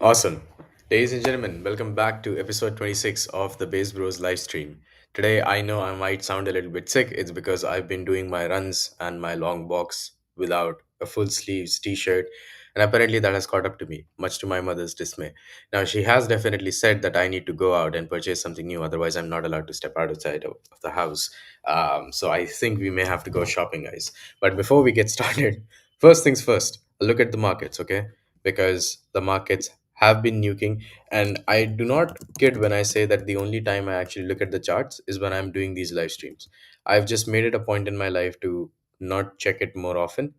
Awesome. Ladies and gentlemen, welcome back to episode 26 of the BasedBros live stream. Today, I know I might sound a little bit sick. It's because I've been doing my runs and my long walks without a full sleeves t shirt, and apparently that has caught up to me, much to my mother's dismay. Now, she has definitely said that I need to go out and purchase something new, otherwise, I'm not allowed to step outside of the house. So, I think we may have to go shopping, guys. But before we get started, first things first, look at the markets, okay? Because the markets have been nuking. And I do not kid when I say that the only time I actually look at the charts is when I'm doing these live streams. I've just made it a point in my life to not check it more often,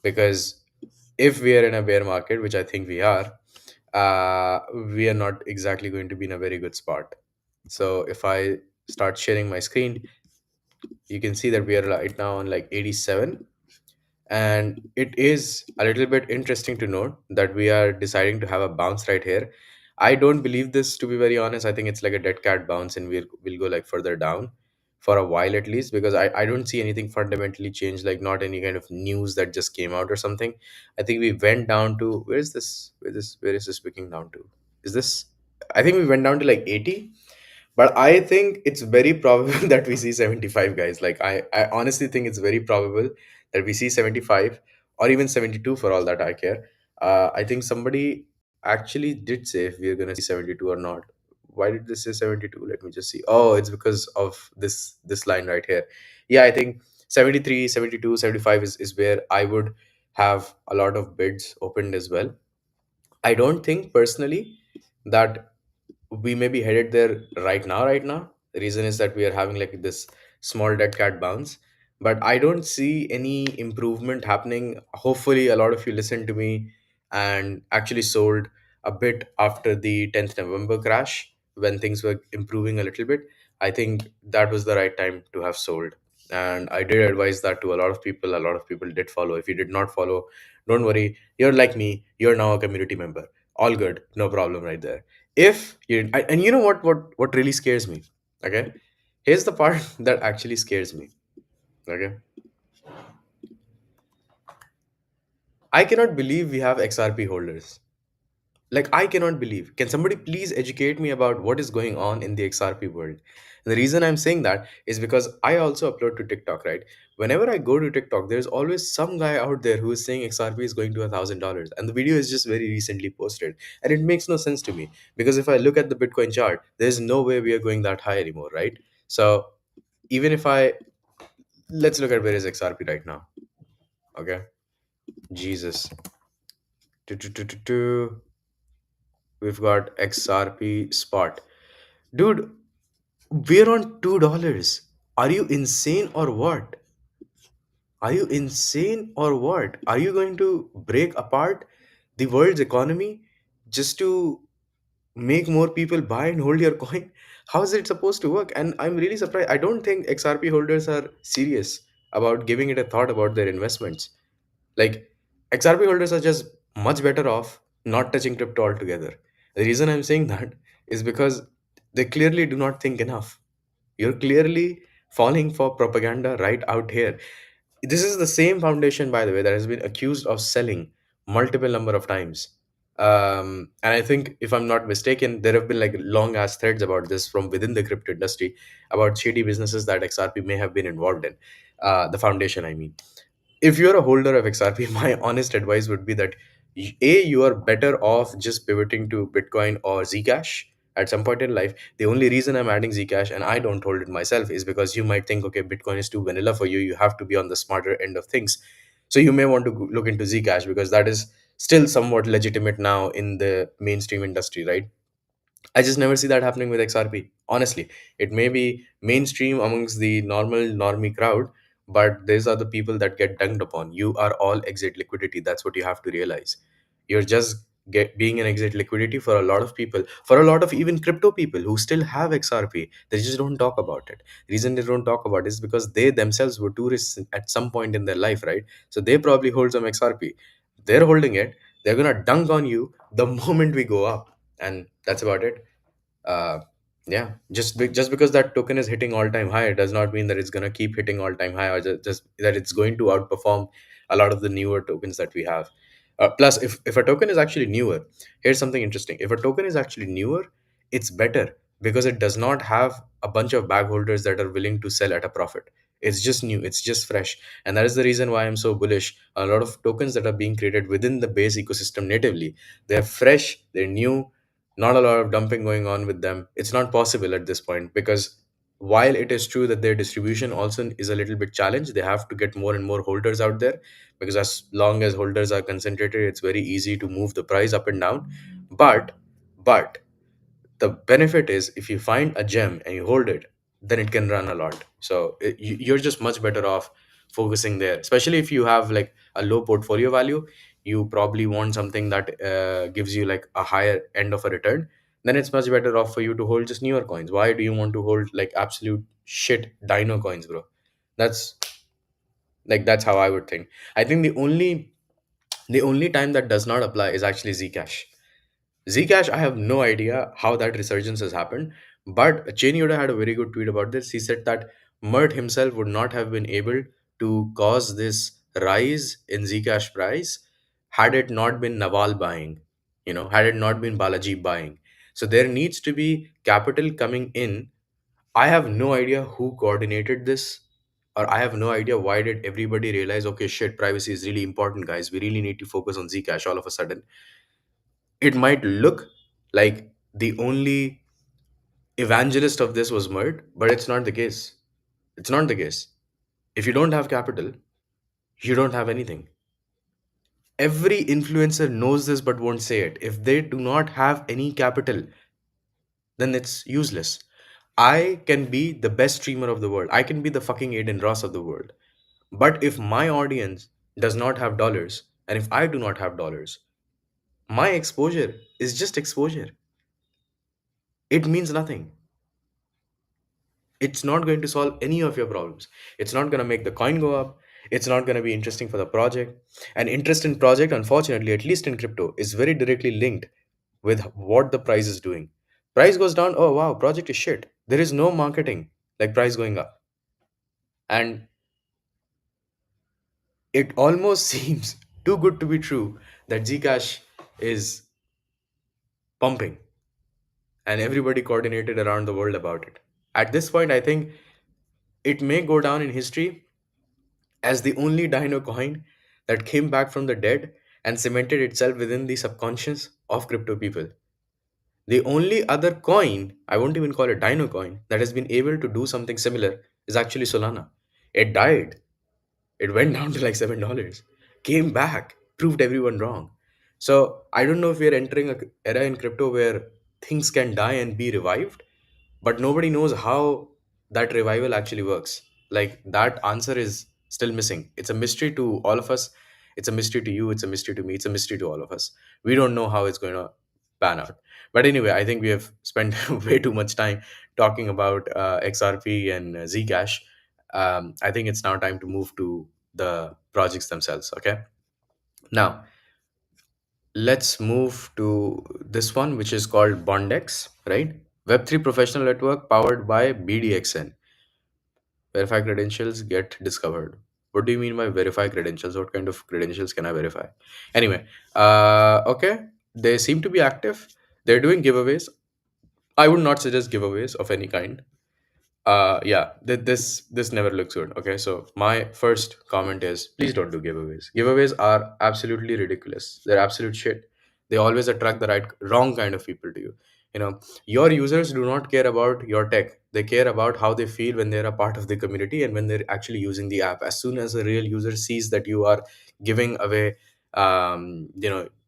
because if we are in a bear market, which I think we are not exactly going to be in a very good spot. So if I start sharing my screen, you can see that we are right now on like 87, and it is a little bit interesting to note that we are deciding to have a bounce right here. I don't believe this, to be very honest. I think it's like a dead cat bounce, and we'll go like further down for a while at least, because I don't see anything fundamentally changed, like not any kind of news that just came out or something. I think we went down to, where is this picking down to? Is this, I think we went down to like 80, but I think it's very probable that we see 75, guys. Like I honestly think it's very probable that we see 75 or even 72 for all that I care. I think somebody actually did say if we're gonna see 72 or not. Why did this say 72? Let me just see. Oh, it's because of this line right here. Yeah, I think 73, 72, 75 is where I would have a lot of bids opened as well. I don't think personally that we may be headed there right now. The reason is that we are having like this small dead cat bounce, but I don't see any improvement happening. Hopefully a lot of you listened to me and actually sold a bit after the 10th November crash when things were improving a little bit. I think that was the right time to have sold, and I did advise that to a lot of people. A lot of people did follow. If you did not follow, don't worry, you're like me, you're now a community member. All good, no problem right there. If you and you know what really scares me, okay, here's the part that actually scares me, okay. I cannot believe we have XRP holders. Like, I cannot believe. Can somebody please educate me about what is going on in the XRP world? And the reason I'm saying that is because I also upload to TikTok, right? Whenever I go to TikTok, there's always some guy out there who is saying XRP is going to $1,000, and the video is just very recently posted, and it makes no sense to me, because if I look at the Bitcoin chart, there's no way we are going that high anymore, right? So even if I let's look at where is XRP right now, okay? Jesus, Do-do-do-do-do. We've got XRP spot, dude. We're on $2. Are you insane or what? Are you insane or what? Are you going to break apart the world's economy just to make more people buy and hold your coin? How is it supposed to work? And I'm really surprised. I don't think XRP holders are serious about giving it a thought about their investments. Like, XRP holders are just much better off not touching crypto altogether. The reason I'm saying that is because they clearly do not think enough. You're clearly falling for propaganda right out here. This is the same foundation, by the way, that has been accused of selling multiple number of times. And I think, if I'm not mistaken, there have been like long ass threads about this from within the crypto industry about shady businesses that XRP may have been involved in. The foundation, I mean, if you're a holder of XRP, my honest advice would be that you are better off just pivoting to Bitcoin or Zcash at some point in life. The only reason I'm adding Zcash and I don't hold it myself is because you might think, okay, Bitcoin is too vanilla for you. You have to be on the smarter end of things. So you may want to look into Zcash, because that is still somewhat legitimate now in the mainstream industry, right? I just never see that happening with XRP. Honestly, it may be mainstream amongst the normal normie crowd, but these are the people that get dunked upon. You are all exit liquidity. That's what you have to realize. You're just being an exit liquidity for a lot of people, for a lot of even crypto people who still have XRP. They just don't talk about it. The reason they don't talk about it is because they themselves were tourists at some point in their life, right? So they probably hold some XRP. They're holding it. They're gonna dunk on you the moment we go up, and that's about it. uh yeah, just because that token is hitting all time high, it does not mean that it's going to keep hitting all time high, or just that it's going to outperform a lot of the newer tokens that we have. Plus, if a token is actually newer, here's something interesting. If a token is actually newer, it's better because it does not have a bunch of bag holders that are willing to sell at a profit. It's just new, it's just fresh. And that is the reason why I'm so bullish. A lot of tokens that are being created within the base ecosystem natively, they're fresh, they're new, not a lot of dumping going on with them. It's not possible at this point because while it is true that their distribution also is a little bit challenged, they have to get more and more holders out there, because as long as holders are concentrated, it's very easy to move the price up and down. But but the benefit is, if you find a gem and you hold it, then it can run a lot. So you're just much better off focusing there, especially if you have like a low portfolio value. You probably want something that gives you like a higher end of a return. Then it's much better off for you to hold just newer coins. Why do you want to hold like absolute shit dino coins, bro? That's that's how I would think. I think the only time that does not apply is actually Zcash. Zcash, I have no idea how that resurgence has happened, but Chain Yoda had a very good tweet about this. He said that Mert himself would not have been able to cause this rise in Zcash price had it not been Naval buying, had it not been Balaji buying. So there needs to be capital coming in. I have no idea who coordinated this, or I have no idea why did everybody realize, okay, shit, privacy is really important, guys. We really need to focus on Zcash all of a sudden. It might look like the only evangelist of this was Mert, but it's not the case. It's not the case. If you don't have capital, you don't have anything. Every influencer knows this but won't say it. If they do not have any capital, then it's useless. I can be the best streamer of the world. I can be the fucking Aiden Ross of the world. But if my audience does not have dollars, and if I do not have dollars, my exposure is just exposure. It means nothing. It's not going to solve any of your problems. It's not going to make the coin go up. It's not going to be interesting for the project. And interest in project, unfortunately, at least in crypto, is very directly linked with what the price is doing. Price goes down, oh wow, project is shit. There is no marketing like price going up. And it almost seems too good to be true that Zcash is pumping, and everybody coordinated around the world about it. At this point, I think it may go down in history as the only dino coin that came back from the dead and cemented itself within the subconscious of crypto people. The only other coin, I won't even call it dino coin, that has been able to do something similar is actually Solana. It died. It went down to like $7, came back, proved everyone wrong. So I don't know if we are entering a era in crypto where things can die and be revived, but nobody knows how that revival actually works. Like that answer is still missing. It's a mystery to all of us. It's a mystery to you. It's a mystery to me. It's a mystery to all of us. We don't know how it's going to pan out. But anyway, I think we have spent way too much time talking about XRP and Zcash. I think it's now time to move to the projects themselves. Okay. Now, let's move to this one, which is called Bondex, right? Web3 professional network powered by BDXN. Verify credentials get discovered. What do you mean by verify credentials? What kind of credentials can I verify? Anyway, okay. They seem to be active. They're doing giveaways. I would not suggest giveaways of any kind. Yeah, this never looks good. Okay, so my first comment is, please don't do giveaways. Giveaways are absolutely ridiculous. They're absolute shit. They always attract the wrong kind of people to you. Your users do not care about your tech. They care about how they feel when they're a part of the community and when they're actually using the app. As soon as a real user sees that you are giving away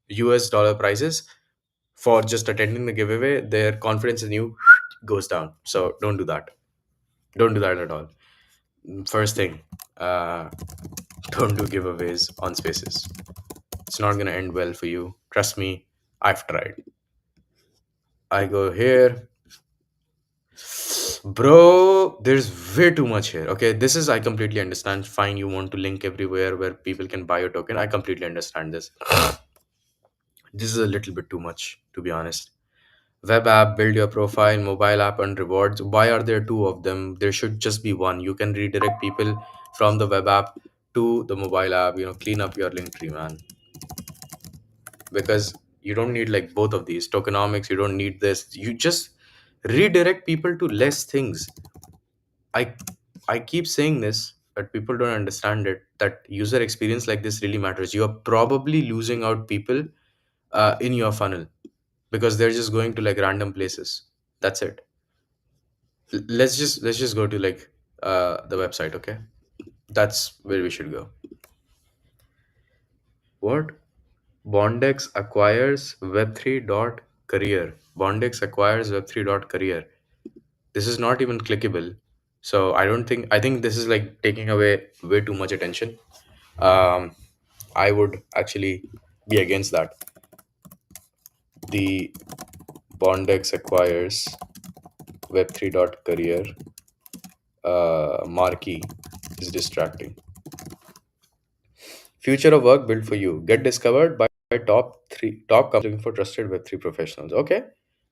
US dollar prizes for just attending the giveaway, their confidence in you goes down. So don't do that. Don't do that at all. First thing, uh, don't do giveaways on spaces. It's not gonna end well for you. Trust me, I've tried. I go here, bro. There's way too much here. Okay, this is, I completely understand. Fine, you want to link everywhere where people can buy your token. I completely understand this. This is a little bit too much, to be honest. Web app, build your profile, mobile app, and rewards. Why are there two of them? There should just be one. You can redirect people from the web app to the mobile app. Clean up your link tree, man. because you don't need like both of these tokenomics. You don't need this. You just redirect people to less things. I i keep saying this, but people don't understand it, that user experience like this really matters. You are probably losing out people in your funnel because they're just going to like random places. That's it. Let's just go to like the website, okay? That's where we should go. What? Bondex acquires web3 dot career. Bondex acquires web3 dot career. This is not even clickable. So I think this is like taking away way too much attention. um I would actually be against that. The Bondex acquires web3 dot career marquee is distracting. Future of work built for you. Get discovered by top companies looking for trusted Web3 professionals. Okay,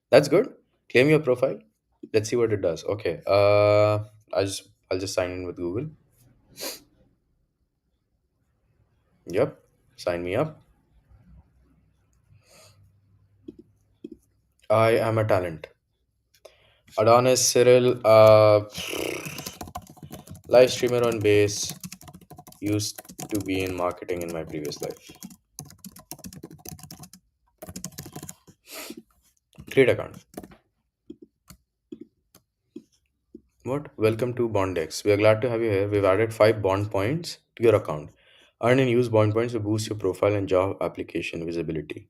that's good. Claim your profile. Let's see what it does. Okay. I'll just sign in with Google. Yep. Sign me up. I am a talent. Adonis Cyril, live streamer on base. Used to be in marketing in my previous life. Create account. What? Welcome to Bondex. We are glad to have you here. We've added 5 bond points to your account. Earn and use bond points to boost your profile and job application visibility.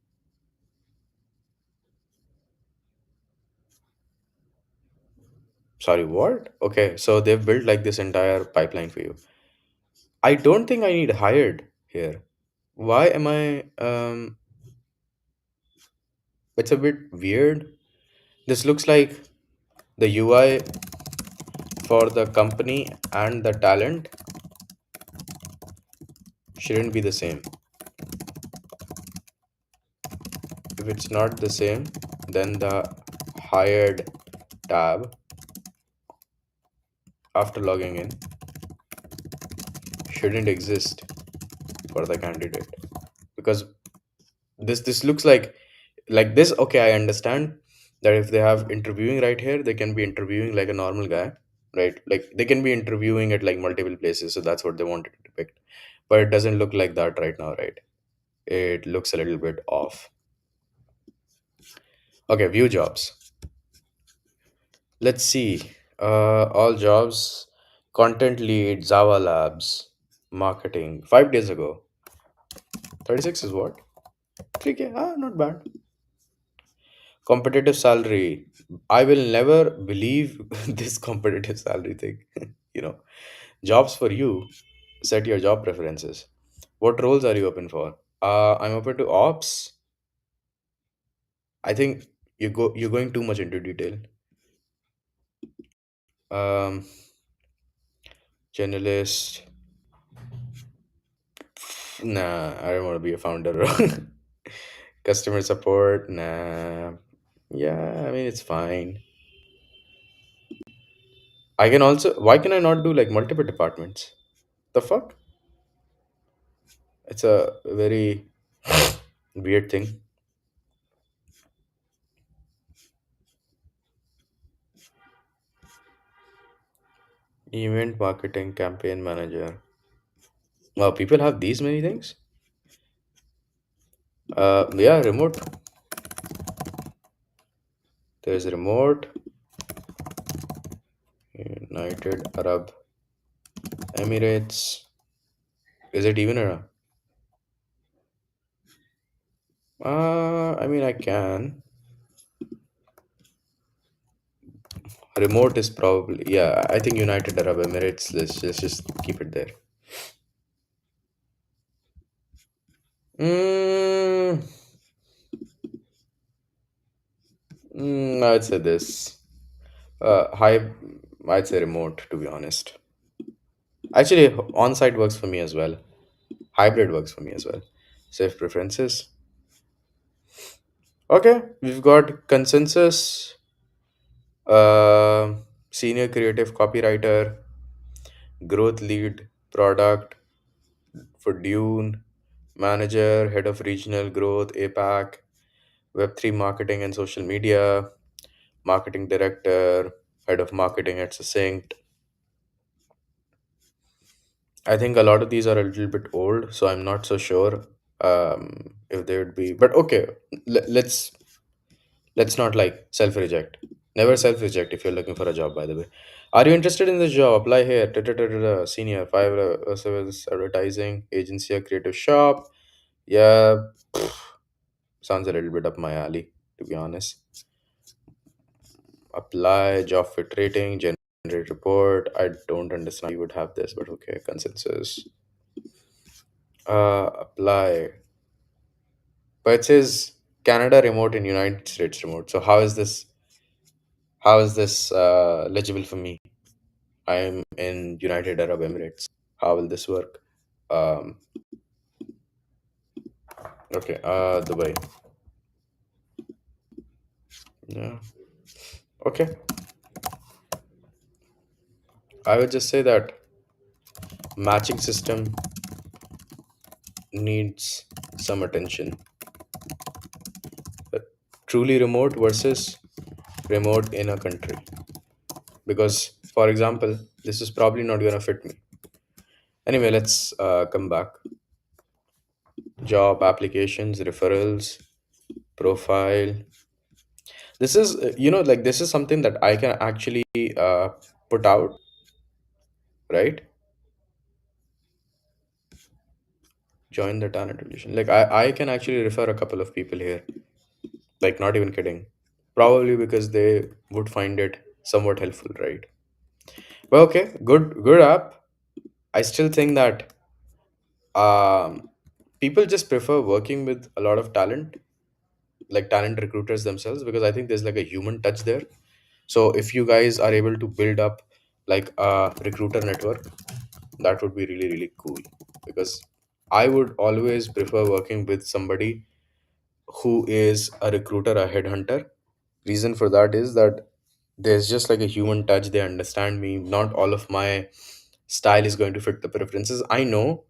Sorry, what? Okay, so they've built like this entire pipeline for you. I don't think I need hired here. Why am I? It's a bit weird. This looks like the UI for the company and the talent shouldn't be the same. If it's not the same, then the hired tab after logging in shouldn't exist for the candidate, because this looks like this. Okay, I understand that if they have interviewing right here, they can be interviewing like a normal guy, right? Like they can be interviewing at like multiple places, so that's what they wanted to depict. But it doesn't look like that right now, right? It looks a little bit off. Okay, view jobs. Let's see. All jobs. Content lead, Java labs, marketing. 5 days ago. 36 is what? 3K. Ah, not bad. Competitive salary. I will never believe this competitive salary thing. you know, Jobs for you. Set your job preferences. What roles are you open for? I'm open to ops. I think you're going too much into detail. Um, Journalist. Nah, I don't want to be a founder. Customer support. Nah. Yeah, I mean it's fine. I can also. Why can I not do like multiple departments? The fuck? It's a very weird thing. Event marketing campaign manager. Wow, people have these many things. Yeah, remote. There's remote. United Arab Emirates. Is it even a? I mean, I can. Remote is probably, yeah. I think United Arab Emirates. Let's just keep it there. Mm, I'd say this. High. I'd say remote. To be honest, actually, on-site works for me as well. Hybrid works for me as well. Safe preferences. Okay, we've got consensus. Senior creative copywriter, growth lead, product for Dune, Manager, head of regional growth, APAC, Web3 marketing and social media, marketing director, head of marketing at Succinct. I think a lot of these are a little bit old, so I'm not so sure if they would be. But okay, let's not like self reject. Never self reject if you're looking for a job. By the way, are you interested in this job? Apply here. Senior five service advertising agency, a creative shop. Yeah, sounds a little bit up my alley, to be honest. Apply job fit rating, generate report. I don't understand. You would have this, but okay, consensus. Apply. But it says Canada remote and United States remote. So how is this legible for me? I am in United Arab Emirates. How will this work? Um, okay, Dubai. Yeah. Okay. I would just say that matching system needs some attention. Truly remote versus remote in a country. Because, for example, this is probably not gonna fit me. Anyway, let's come back. Job applications, referrals, profile. This is like this is something that I can actually uh, put out, right? Join the talent revolution. Like I can actually refer a couple of people here, like not even kidding, probably because they would find it somewhat helpful, right? Well, okay, good app. I still think that people just prefer working with a lot of talent, like talent recruiters themselves, because I think there's like a human touch there. So if you guys are able to build up like a recruiter network, that would be really really cool, because I would always prefer working with somebody who is a recruiter, a headhunter. Reason for that is that there's just like a human touch. They understand me. Not all of my style is going to fit the preferences. I know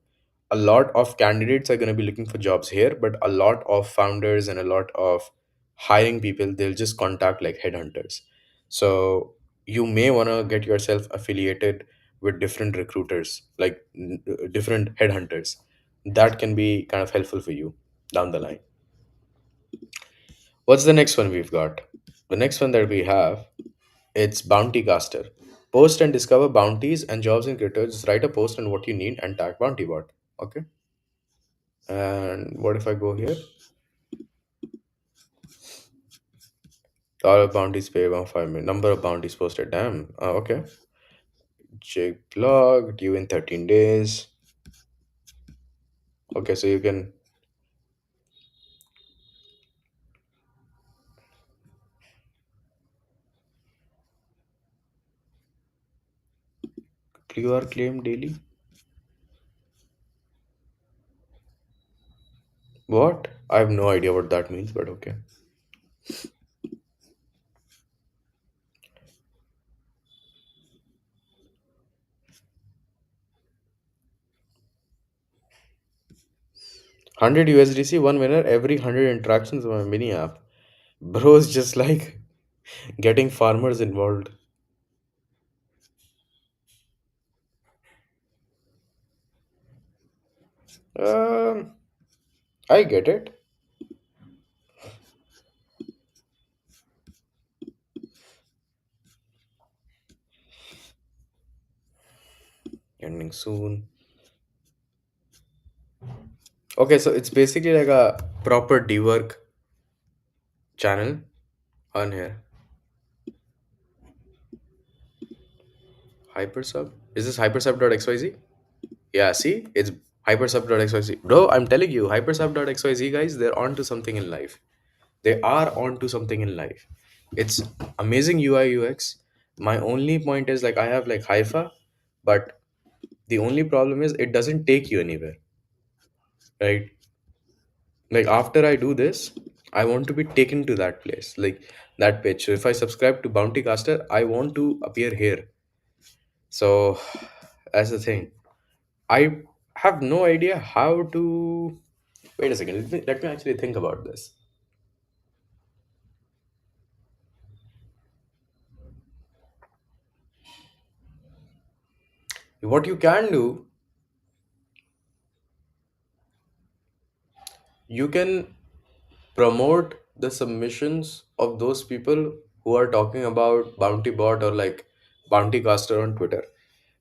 a lot of candidates are going to be looking for jobs here, but a lot of founders and a lot of hiring people, they'll just contact like headhunters. So you may want to get yourself affiliated with different recruiters, like different headhunters. That can be kind of helpful for you down the line. What's the next one we've got? The next one that we have, it's Bounty Caster. Post and discover bounties and jobs in Critter. Just write a post on what you need and tag Bounty Bot. Okay. And what if I go here? Dollar of bounties paid 1 5 minutes. Number of bounties posted. Damn. Okay. Jake blog due in 13 days. Okay, so you can QR claim daily. What? I have no idea what that means, but okay. 100 USDC, one winner every 100 interactions of my mini app. Bro, it's just like getting farmers involved. Um, I get it. Ending soon. Okay, so it's basically like a proper dework channel on here. Hypersub? Is this hypersub.xyz? Yeah, see? It's hypersub.xyz. Bro, I'm telling you, hypersub.xyz guys, they're on to something in life. They are on to something in life. It's amazing UI UX. My only point is like I have like Haifa, but the only problem is it doesn't take you anywhere, right? Like after I do this, I want to be taken to that place, like that page. So if I subscribe to Bounty Caster, I want to appear here. So that's the thing. I have no idea how to. Wait a second. Let me actually think about this. What you can do, you can promote the submissions of those people who are talking about bounty bot or like bounty caster on Twitter.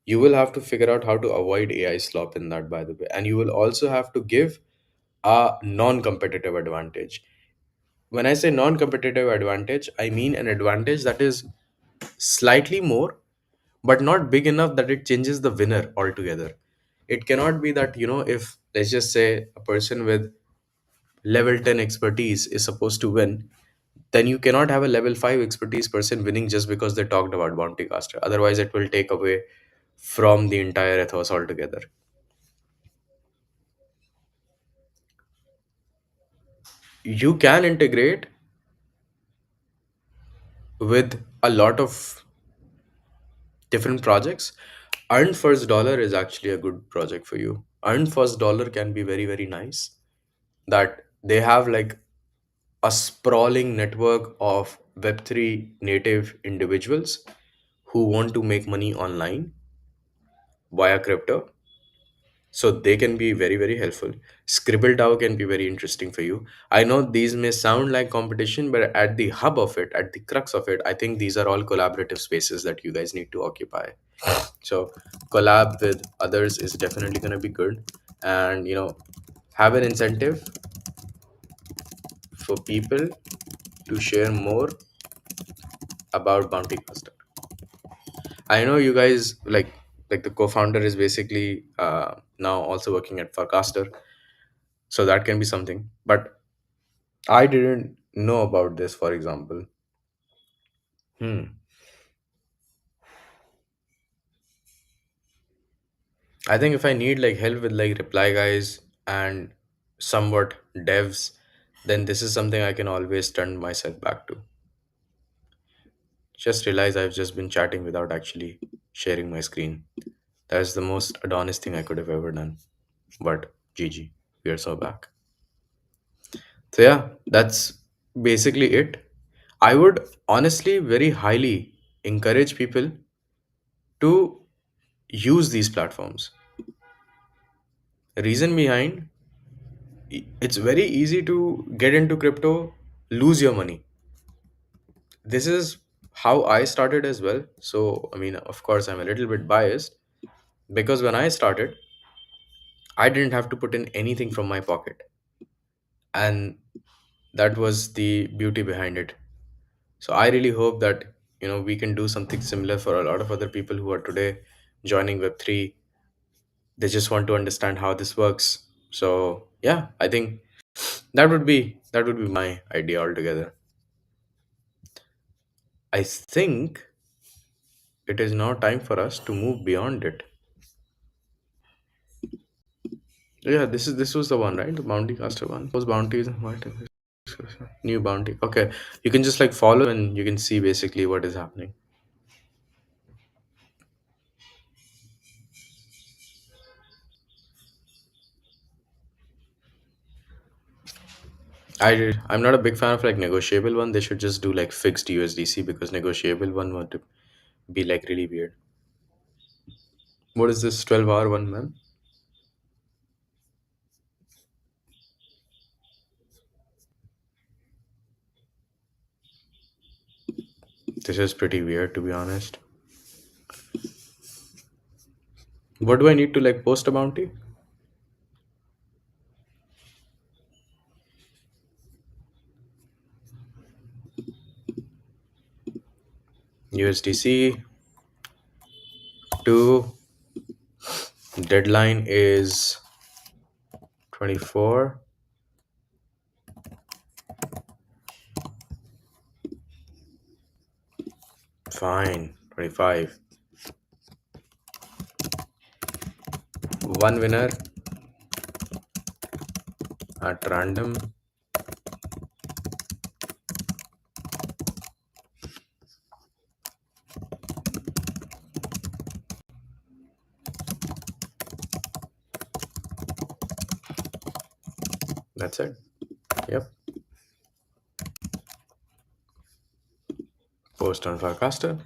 You will have to figure out how to avoid AI slop in that, by the way. And you will also have to give a non competitive advantage. When I say non competitive advantage, I mean an advantage that is slightly more, but not big enough that it changes the winner altogether. It cannot be that, if let's just say a person with level 10 expertise is supposed to win, then you cannot have a level 5 expertise person winning just because they talked about bounty caster. Otherwise, it will take away from the entire ethos altogether. You can integrate with a lot of different projects. Earn first dollar is actually a good project for you. Earn first dollar can be very, very nice. That they have like a sprawling network of Web3 native individuals who want to make money online via crypto. So they can be very, very helpful. Scribble DAO can be very interesting for you. I know these may sound like competition, but at the hub of it, at the crux of it, I think these are all collaborative spaces that you guys need to occupy. So collab with others is definitely going to be good. And have an incentive for people to share more about bounty caster. I know you guys like the co-founder is basically now also working at Farcaster, so that can be something. But I didn't know about this, for example. Hmm. I think if I need like help with like reply guys and somewhat devs, then this is something I can always turn myself back to. Just realize I've just been chatting without actually sharing my screen. That's the most Adonis thing I could have ever done. But GG, we are so back. So yeah, that's basically it. I would honestly very highly encourage people to use these platforms. Reason behind, it's very easy to get into crypto, lose your money. This is how I started as well. So, I mean, of course, I'm a little bit biased because when I started, I didn't have to put in anything from my pocket. And that was the beauty behind it. So I really hope that we can do something similar for a lot of other people who are today joining Web3. They just want to understand how this works. So yeah, I think that would be my idea altogether. I think it is now time for us to move beyond it. Yeah, this was the one, right? The bounty caster one. Those bounties and what? New bounty. Okay, you can just like follow and you can see basically what is happening. I'm not a big fan of like negotiable one. They should just do like fixed USDC because negotiable one would be like really weird. What is this 12-hour one, man? This is pretty weird to be honest. What do I need to like post a bounty? USDC to deadline is 24. Fine. 25. One winner at random. That's it. Yep. Post on Farcaster.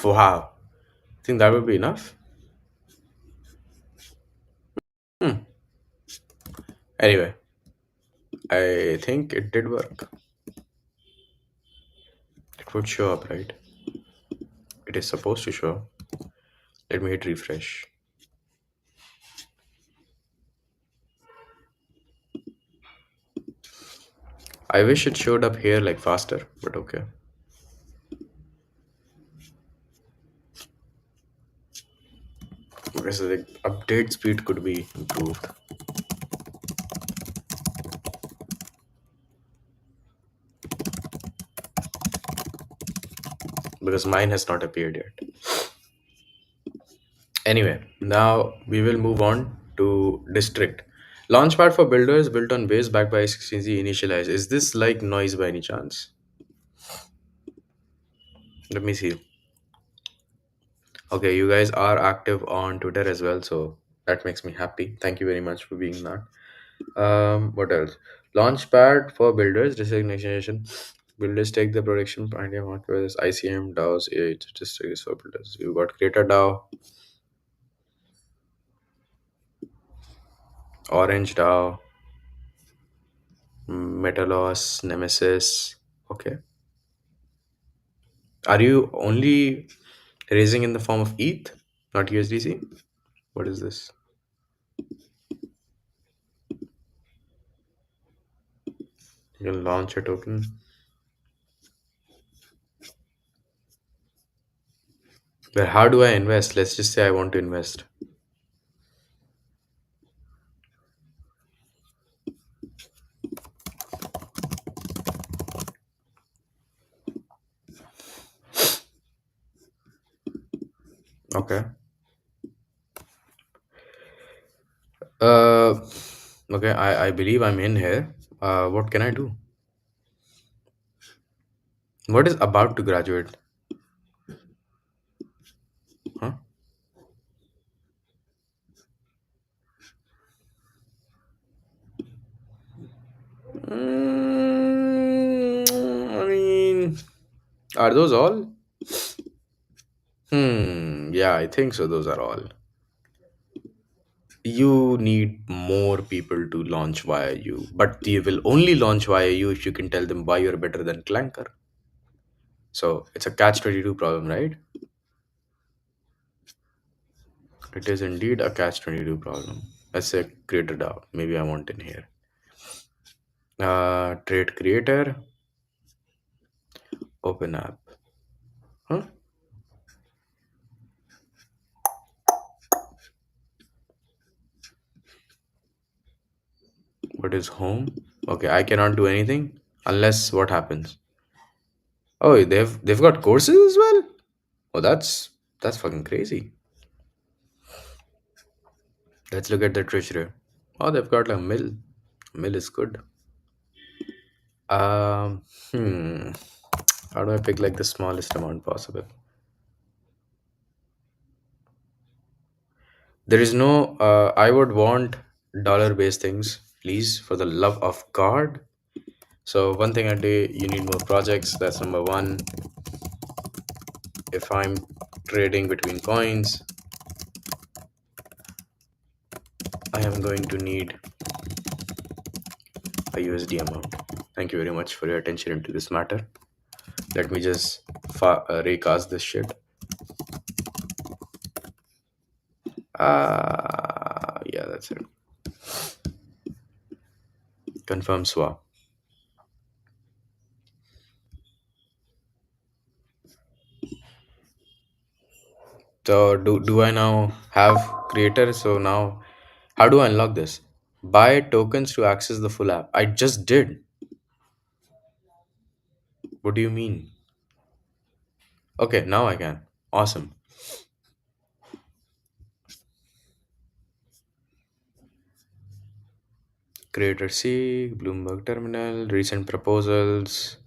Wow. Think that would be enough? Hmm. Anyway, I think it did work. It would show up, right? It is supposed to show. Let me hit refresh. I wish it showed up here like faster, but okay. Okay, so the update speed could be improved because mine has not appeared yet. Anyway, now we will move on to district. Launchpad for builders built on base backed by 16Z initialized. Is this like noise by any chance? Let me see. Okay, you guys are active on Twitter as well, so that makes me happy. Thank you very much for being that. What else? Launchpad for builders, designation. Builders take the production idea hardware, ICM, DAOs, AI statistics for builders. You got Creator DAO, Orange DAO, Metalos, Nemesis. Okay. Are you only raising in the form of ETH, not USDC? What is this? You can launch a token. But how do I invest? Let's just say I want to invest. Okay. Uh, okay. I believe I'm in here. What can I do? What is about to graduate? Huh? I mean, are those all? Yeah, I think so. Those are all. You need more people to launch via you, but they will only launch via you if you can tell them why you're better than Clanker. So it's a catch 22 problem, right? It is indeed a catch 22 problem. Let's say create a DAO. Maybe I want in here. Trade creator, open app. Huh? What is home? Okay, I cannot do anything unless what happens. Oh, they've got courses as well. Oh, that's fucking crazy. Let's look at the treasury. Oh, they've got a mill. Mill is good. Um, hmm. How do I pick like the smallest amount possible? There is no. I would want dollar-based things, please, for the love of God. So one thing I do, you need more projects. That's number one. If I'm trading between coins, I am going to need a USD amount. Thank you very much for your attention into this matter. Let me just recast this shit. Yeah, that's it. Confirm swap. So do I now have creator? So now how do I unlock this? Buy tokens to access the full app. I just did. What do you mean? Okay, now I can. Awesome. Creator C, Bloomberg Terminal, recent proposals,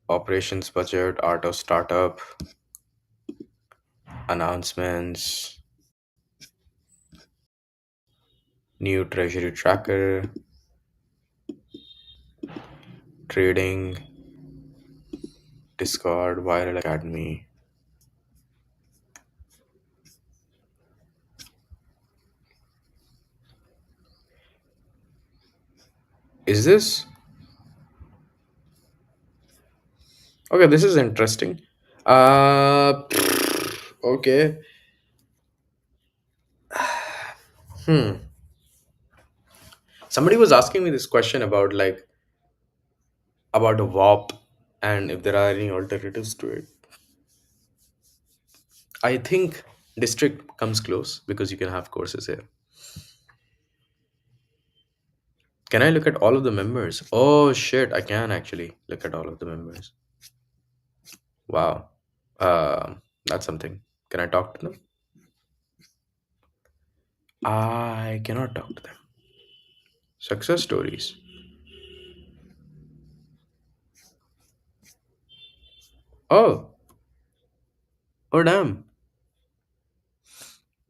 operations budget, art of startup. announcements, new treasury tracker, trading, Discord, Viral Academy. Is this okay? This is interesting. Okay. Hmm. Somebody was asking me this question about about a WAP and if there are any alternatives to it. I think district comes close because you can have courses here. Can I look at all of the members? Oh shit, I can actually look at all of the members. Wow. That's something. Can I talk to them? I cannot talk to them. Success stories. Oh, oh damn.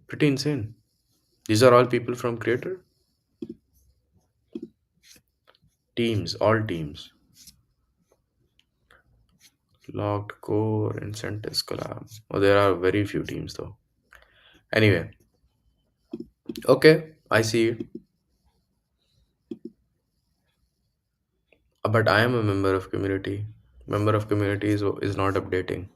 Pretty insane. These are all people from Creator? Teams, all teams. Locked core, incentives collab. Oh, there are very few teams though. Anyway, okay, I see it. But I am a member of community. Member of community is not updating.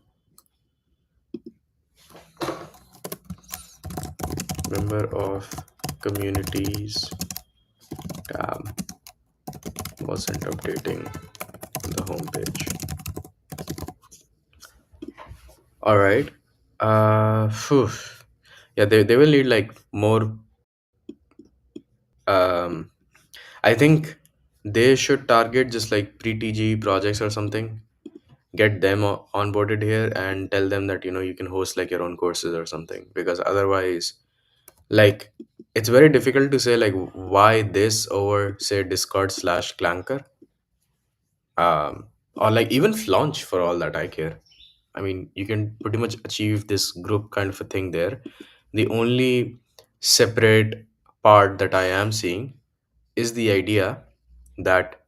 Member of communities tab wasn't updating the homepage. All right. Phew. Yeah, they will need like more. Um, I think they should target just like pre-TG projects or something. Get them onboarded here and tell them that you can host like your own courses or something. Because otherwise, like, it's very difficult to say like why this over say Discord/Clanker, or like even Flaunch for all that I care. I mean, you can pretty much achieve this group kind of a thing there. The only separate part that I am seeing is the idea that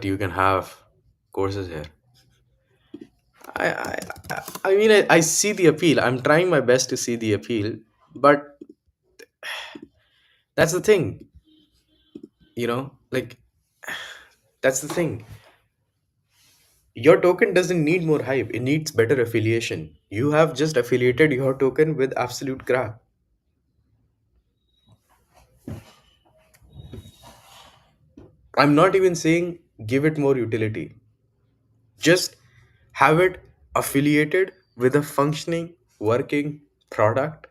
you can have courses here. I I I mean I see the appeal. I'm trying my best to see the appeal, but that's the thing, like that's the thing. Your token doesn't need more hype. It needs better affiliation. You have just affiliated your token with absolute crap. I'm not even saying give it more utility. Just have it affiliated with a functioning, working product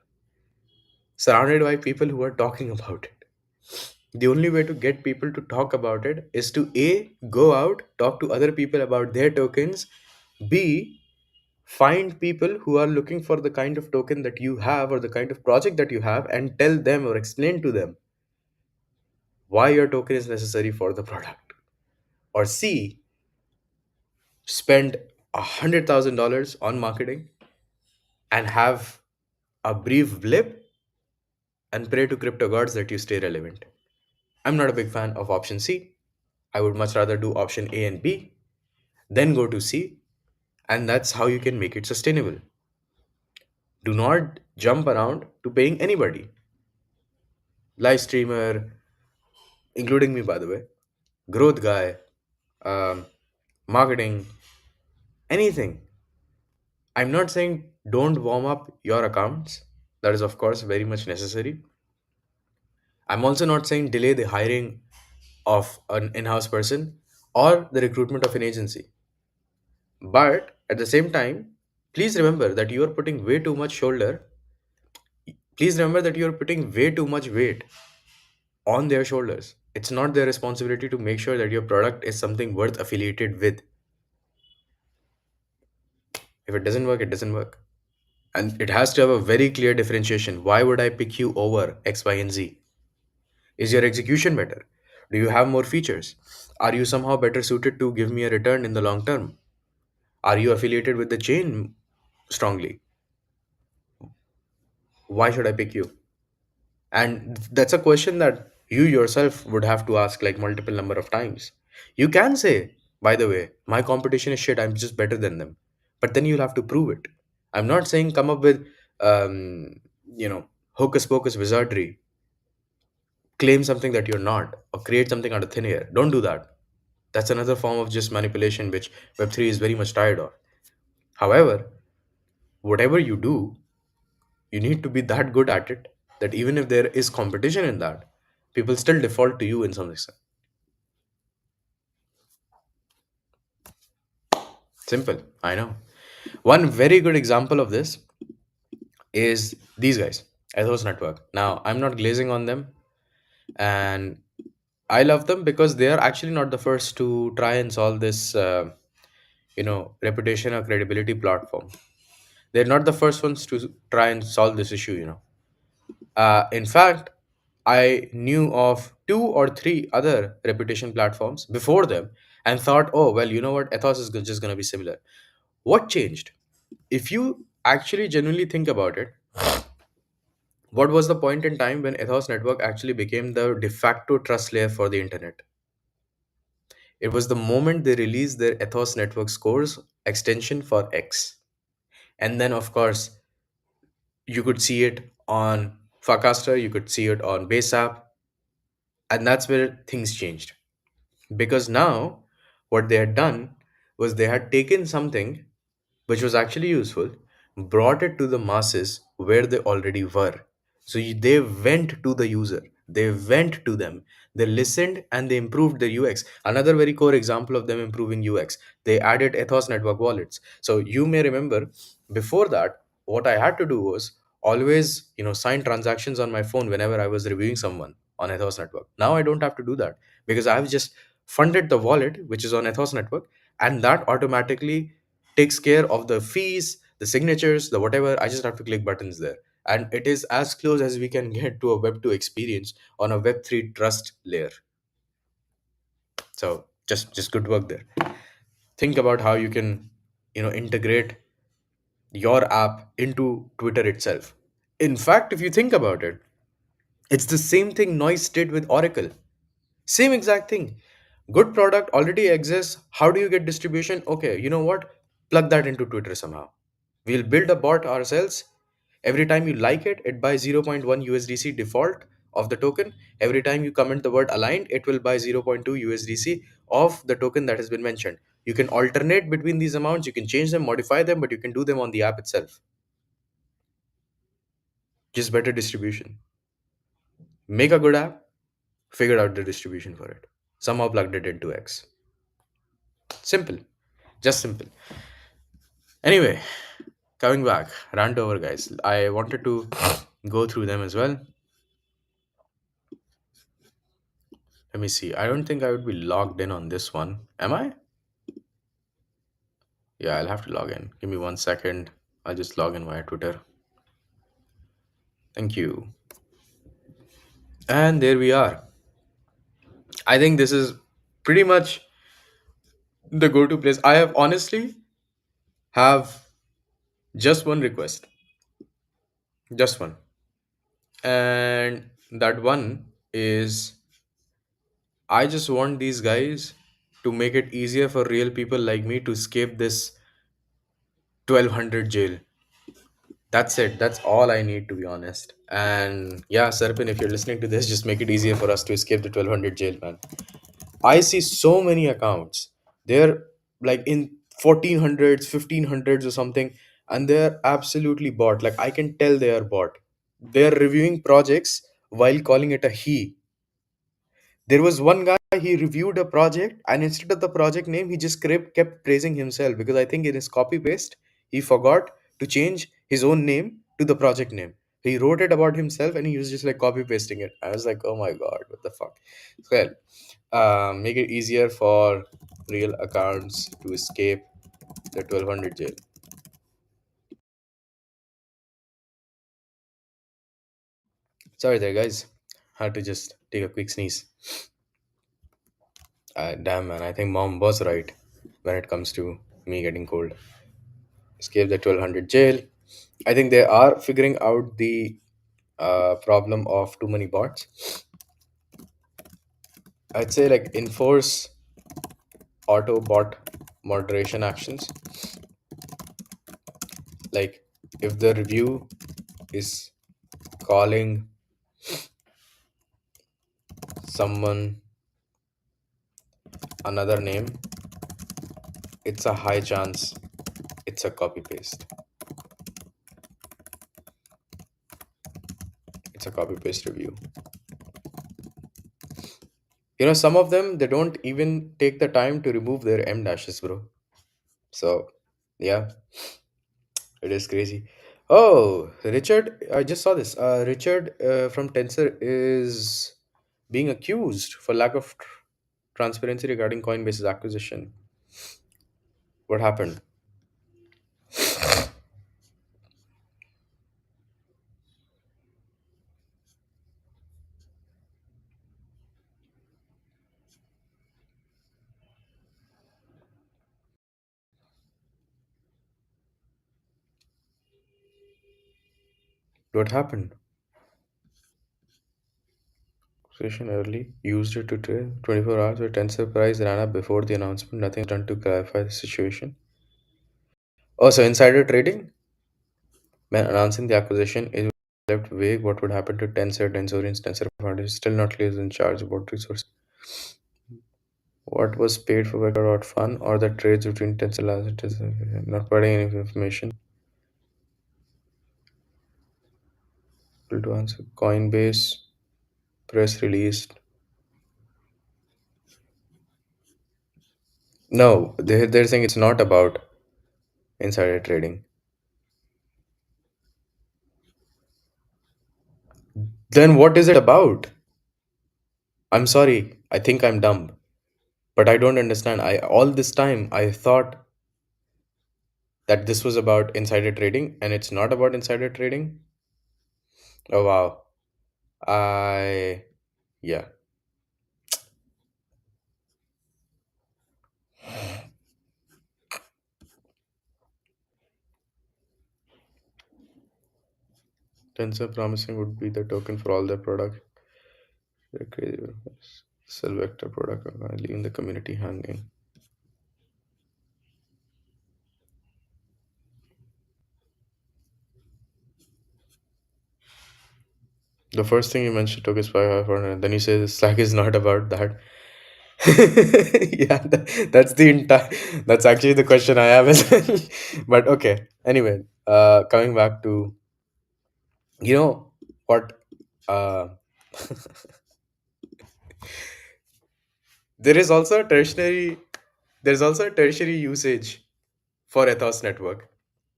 surrounded by people who are talking about it. The only way to get people to talk about it is to A, go out, talk to other people about their tokens, B, find people who are looking for the kind of token that you have or the kind of project that you have and tell them or explain to them why your token is necessary for the product. Or C, spend $100,000 on marketing and have a brief blip and pray to crypto gods that you stay relevant. I'm not a big fan of option C. I would much rather do option A and B, then go to C, and that's how you can make it sustainable. Do not jump around to paying anybody. Live streamer, including me, by the way, growth guy, um, marketing, anything. I'm not saying don't warm up your accounts. That is, of course, very much necessary. I'm also not saying delay the hiring of an in house person or the recruitment of an agency. But at the same time, please remember that you are putting way too much shoulder. Please remember that you are putting way too much weight on their shoulders. It's not their responsibility to make sure that your product is something worth affiliated with. If it doesn't work, it doesn't work. And it has to have a very clear differentiation. Why would I pick you over X, Y, and Z? Is your execution better? Do you have more features? Are you somehow better suited to give me a return in the long term? Are you affiliated with the chain strongly? Why should I pick you? And that's a question that you yourself would have to ask like multiple number of times. You can say, by the way, my competition is shit, I'm just better than them. But then you'll have to prove it. I'm not saying come up with, um, you know, hocus pocus wizardry, claim something that you're not, or create something out of thin air. Don't do that. That's another form of just manipulation, which Web3 is very much tired of. However, whatever you do, you need to be that good at it that even if there is competition in that, people still default to you in some extent. Simple, I know. One very good example of this is these guys, Ethos Network. Now, I'm not glazing on them, and I love them because they are actually not the first to try and solve this, reputation or credibility platform. They're not the first ones to try and solve this issue. In fact, I knew of two or three other reputation platforms before them and thought, oh, well, you know what? Ethos is just going to be similar. What changed? If you actually genuinely think about it, what was the point in time when Ethos Network actually became the de facto trust layer for the internet? It was the moment they released their Ethos Network scores extension for X. And then, of course, you could see it on Farcaster, you could see it on BaseApp, and that's where things changed. Because now, what they had done was they had taken something which was actually useful, brought it to the masses where they already were. So they went to the user, they went to them, they listened and they improved the UX. Another very core example of them improving UX, they added Ethos network wallets. So you may remember before that, what I had to do was always, sign transactions on my phone whenever I was reviewing someone on Ethos network. Now I don't have to do that because I've just funded the wallet which is on Ethos network, and that automatically takes care of the fees, the signatures, the whatever. I just have to click buttons there. And it is as close as we can get to a Web2 experience on a Web3 trust layer. So just good work there. Think about how you can, integrate your app into Twitter itself. In fact, if you think about it, it's the same thing Noise did with Oracle. Same exact thing. Good product already exists. How do you get distribution? Okay, you know what? Plug that into Twitter somehow. We'll build a bot ourselves. Every time you like it, it buys zero point 0.1 USDC default of the token. Every time you comment the word aligned, it will buy zero point 0.2 USDC of the token that has been mentioned. You can alternate between these amounts, you can change them, modify them, but you can do them on the app itself. Just better distribution. Make a good app, figure out the distribution for it. Somehow plugged it into X. Simple. Just simple. Anyway, coming back, rant over, guys. I wanted to go through them as well. Let me see. I don't think I would be logged in on this one. Am I? Yeah, I'll have to log in. Give me 1 second. I'll just log in via Twitter. Thank you. And there we are. I think this is pretty much the go-to place. I have honestly have just one request. Just one. And that one is I just want these guys to make it easier for real people like me to escape this 1200 jail. That's it. That's all I need, to be honest. And yeah, Serpin, if you're listening to this, just make it easier for us to escape the 1200 jail, man. I see so many accounts. They're like in 1400s, 1500s or something, and they're absolutely bought. Like I can tell they are bought. They're reviewing projects while calling it a he. There was one guy, he reviewed a project, and instead of the project name, he just kept praising himself because I think in his copy paste, he forgot to change his own name to the project name. He wrote it about himself and he was just like copy pasting it. I was like, oh my god, what the fuck? Well, make it easier for real accounts to escape the 1200 jail. Sorry there, guys. Had to just take a quick sneeze. Damn, man, I think mom was right when it comes to me getting cold. Escape the 1200 jail. I think they are figuring out the problem of too many bots. I'd say like enforce auto bot moderation actions. Like if the review is calling someone another name, it's a high chance it's a copy paste. It's a copy paste review. Some of them they don't even take the time to remove their M dashes, bro. So yeah, it is crazy. Oh, Richard, I just saw this. Richard from Tensor is being accused for lack of transparency regarding Coinbase's acquisition. What happened? What happened? Acquisition early. Used it to trade 24 hours where Tensor price ran up before the announcement. Nothing was done to clarify the situation. Oh, so insider trading? When announcing the acquisition, it was left vague what would happen to Tensor, Tensorians, Tensor Fund is still not clear in charge about resources. What was paid for Vector Fun or the trades between Tensor assets, not providing any information. To answer. Coinbase press released. No, they're saying it's not about insider trading. Then what is it about? I'm sorry. I think I'm dumb. But I don't understand. I all this time I thought that this was about insider trading and it's not about insider trading. Oh wow. I yeah. Tensor promising would be the token for all their product. They're crazy. Sell vector product leaving the community hanging. The first thing you mentioned took is 500, and then you say the Slack is not about that. Yeah, that's the entire. That's actually the question I have as well. But okay. Anyway, coming back to you know what, uh, there is also a tertiary. There's also a tertiary usage for Ethos network,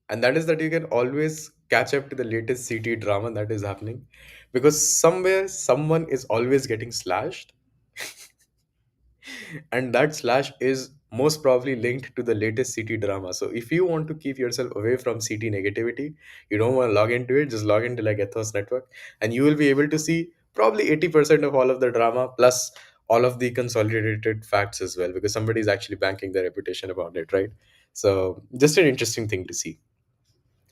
and that is that you can always catch up to the latest CT drama that is happening, because somewhere someone is always getting slashed, and that slash is most probably linked to the latest CT drama. So if you want to keep yourself away from CT negativity, you don't want to log into it, just log into like Ethos network, and you will be able to see probably 80% of all of the drama plus all of the consolidated facts as well, because somebody is actually banking their reputation about it, right? So just an interesting thing to see.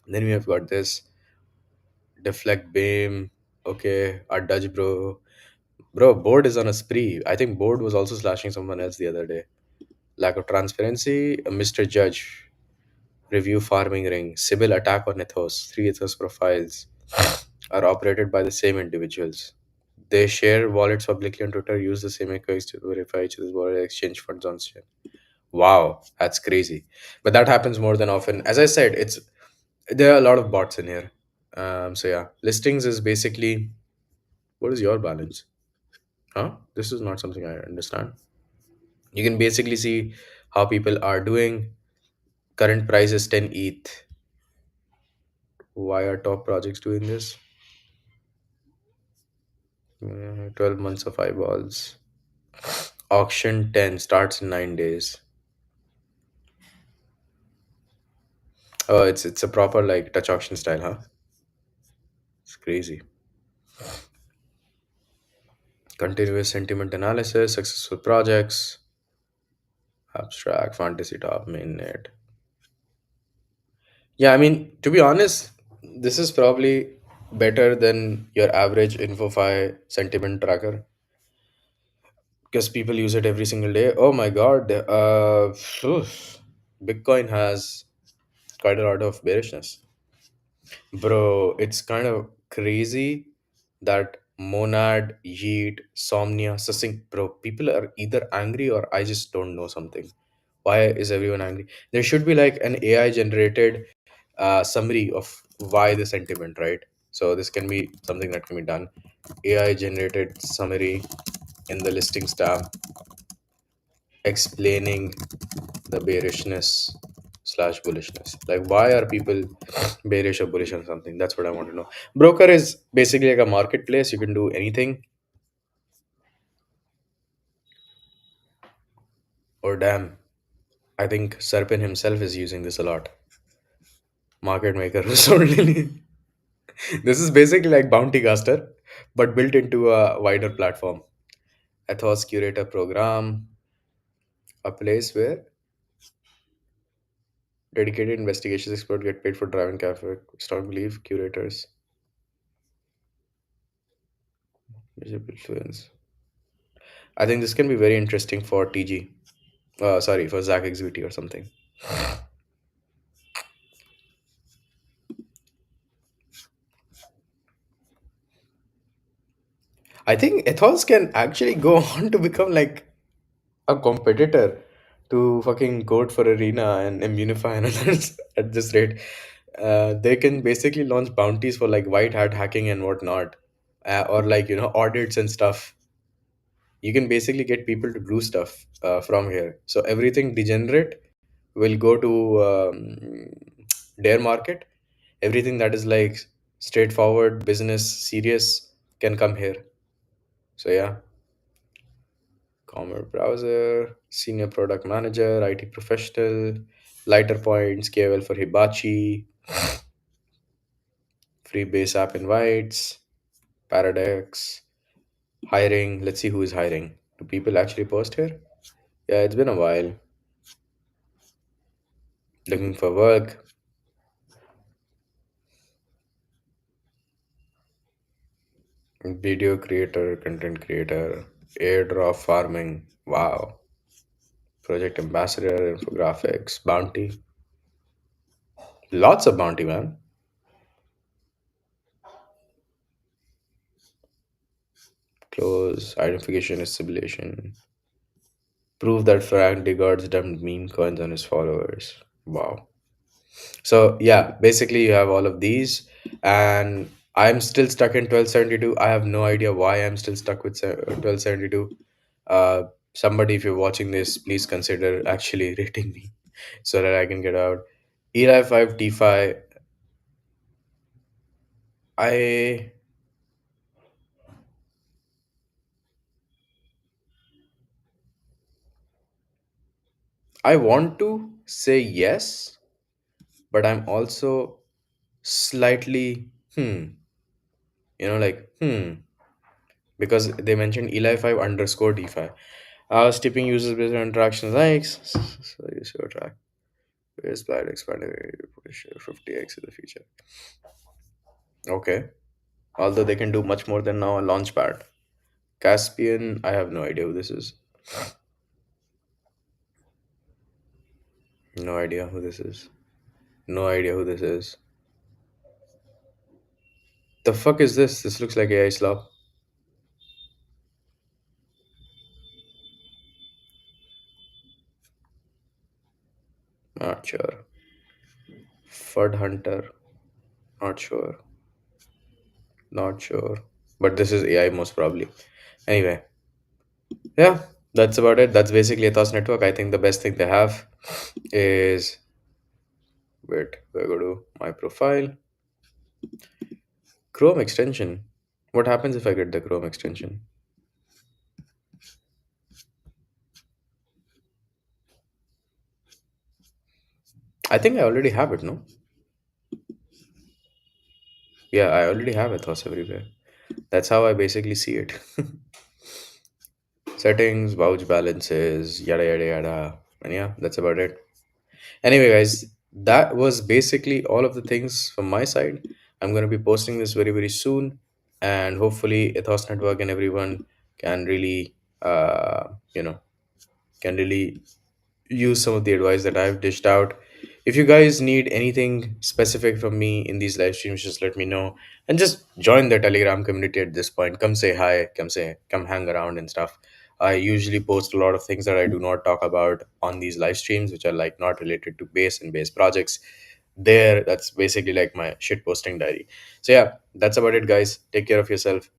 Then we have got this deflect beam. Okay, our Dutch bro, board is on a spree. I think board was also slashing someone else the other day. Lack of transparency, Mr. Judge, review farming ring, Sybil attack on Ethos, three Ethos profiles are operated by the same individuals. They share wallets publicly on Twitter, use the same accounts to verify each other's wallet, exchange funds on chain. Wow, that's crazy. But that happens more than often. As I said, it's there are a lot of bots in here. So yeah, listings is basically what is your balance? Huh? This is not something I understand. You can basically see how people are doing. Current price is 10 ETH. Why are top projects doing this? 12 months of eyeballs. Auction 10 starts in 9 days. Oh, it's a proper like touch auction style, huh? It's crazy. Continuous sentiment analysis, successful projects, abstract, fantasy top, mainnet. Yeah, I mean, to be honest, this is probably better than your average InfoFi sentiment tracker because people use it every single day. Oh my God, phew, Bitcoin has quite a lot of bearishness. Bro, it's kind of crazy that Monad, Yeet, Somnia, Succinct, bro, people are either angry or I just don't know something. Why is everyone angry? There should be like an AI generated summary of why the sentiment, right? So this can be something that can be done. AI generated summary in the listings tab explaining the bearishness slash bullishness. Like, why are people bearish or bullish on something? That's what I want to know. Broker is basically like a marketplace. You can do anything. Or damn, I think Serpin himself is using this a lot. Market maker who's only this is basically like Bounty Caster, but built into a wider platform. Ethos curator program, a place where dedicated investigations experts get paid for driving traffic. Strong belief curators, visible influence. I think this can be very interesting for TG. Sorry, for Zach XVT or something. I think Ethos can actually go on to become like a competitor to fucking Code for Arena and Immunify and others at this rate. They can basically launch bounties for like white hat hacking and whatnot, or like audits and stuff. You can basically get people to do stuff from here. So everything degenerate will go to their market. Everything that is like straightforward business serious can come here. So yeah, Commerce browser, senior product manager, IT professional, lighter points, KOL for Hibachi, free base app invites, Paradox, hiring. Let's see who is hiring. Do people actually post here? Yeah, it's been a while. Looking for work, video creator, content creator, airdrop farming. Wow. Project ambassador, infographics, bounty. Lots of bounty, man. Close, identification, assimilation. Prove that Frank Degards dumped meme coins on his followers. Wow. So yeah, basically you have all of these, and I'm still stuck in 1272. I have no idea why I'm still stuck with 1272. Uh, Somebody, if you're watching this, please consider actually rating me so that I can get out. Eli 5 T5. I I want to say yes, but I'm also slightly like because they mentioned Eli 5 underscore D5. Tipping users based on interaction likes. So you should track. Where's that expanding 50x in the future? Okay. Although they can do much more than now a launchpad. Caspian, I have no idea who this is. No idea who this is. No idea who this is. The fuck is this? This looks like AI slop. Not sure. Fud Hunter. Not sure. Not sure. But this is AI most probably. Anyway, yeah, that's about it. That's basically Ethos Network. I think the best thing they have is wait, we go to my profile. Chrome extension. What happens if I get the Chrome extension? I think I already have it, no? Yeah, I already have Ethos everywhere. That's how I basically see it. Settings, vouch balances, yada yada yada. And yeah, that's about it. Anyway, guys, that was basically all of the things from my side. I'm going to be posting this very, very soon. And hopefully, Ethos Network and everyone can really, you know, can really use some of the advice that I've dished out. If you guys need anything specific from me in these live streams, just let me know and just join the Telegram community at this point. Come say hi, come hang around and stuff. I usually post a lot of things that I do not talk about on these live streams, which are like not related to base and base projects. There, that's basically like my shit posting diary. So yeah, that's about it, guys. Take care of yourself.